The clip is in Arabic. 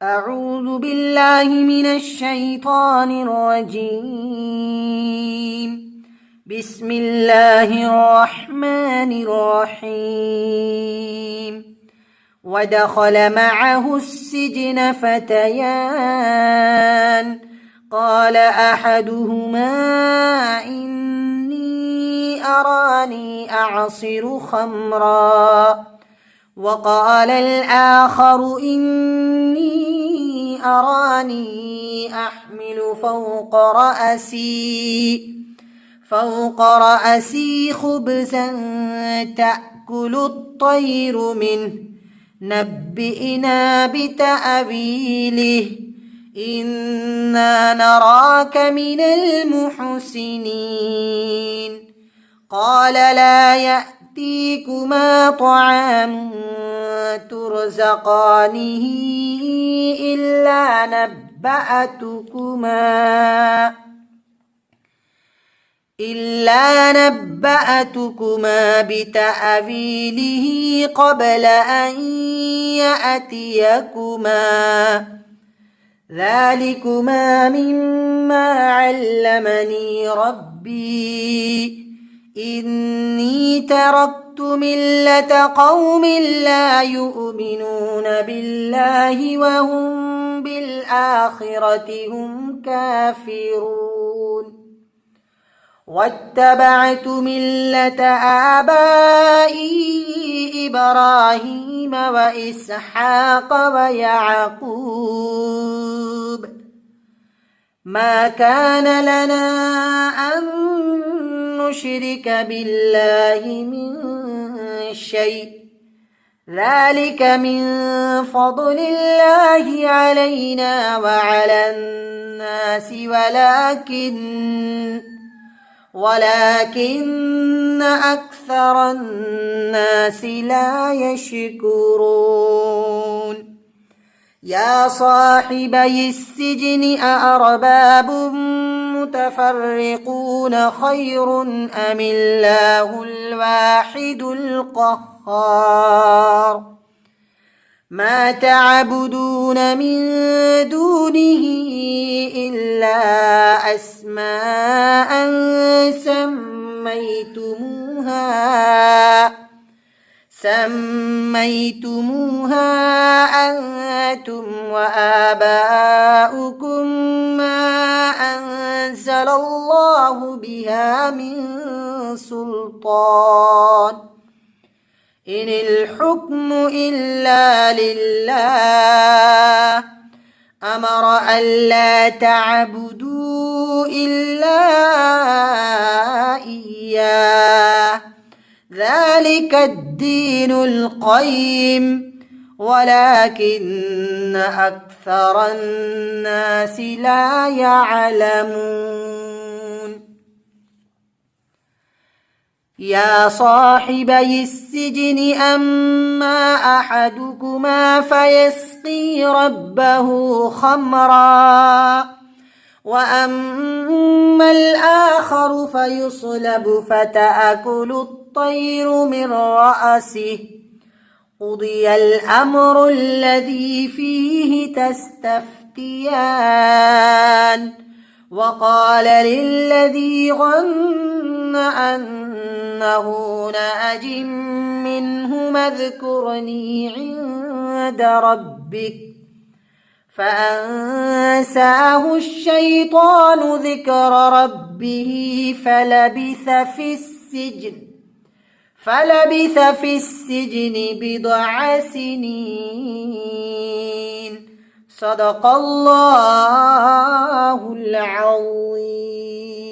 أعوذ بالله من الشيطان الرجيم. بسم الله الرحمن الرحيم. ودخل معه السجن فتيان قال أحدهما إني أراني أعصر خمرا وقال الآخر إني أراني أحمل فوق رأسي خبزا تأكل الطير منه نبئنا بتأويله إنا نراك من المحسنين. قال لا يأتيكما طعام ترزقانه إلا نبأتكما بتأويله قبل أن يأتيكما ذلكما مما علمني ربي إني تركت ملة قوم لا يؤمنون بالله وهم بالآخرة هم كافرون. واتبعت ملة آبائي إبراهيم وإسحاق ويعقوب ما كان لنا أن نشرك بالله من شيء ذلك من فضل الله علينا وعلى الناس ولكن أكثر الناس لا يشكرون. يا صاحبي السجن أأرباب متفرقون خير أم الله الواحد القهار. ما تعبدون من دونه إلا أسماء سميتموها أنتم وآباؤكم ما أنزل الله بها من سلطان إن الحكم إلا لله أمر ألا تعبدوا إلا إياه ذلك الدين القيم ولكن أكثر الناس لا يعلمون. يا صاحبي السجن أما أحدكما فيسقي ربه خمرا وأما الآخر فيصلب فتأكل الطير من رأسه قضي الأمر الذي فيه تستفتيان. وقال للذي ظن أنه ناج منهما اذكرني عند ربك فأنساه الشيطان ذكر ربه فلبث في السجن بضع سنين. صدق الله العظيم.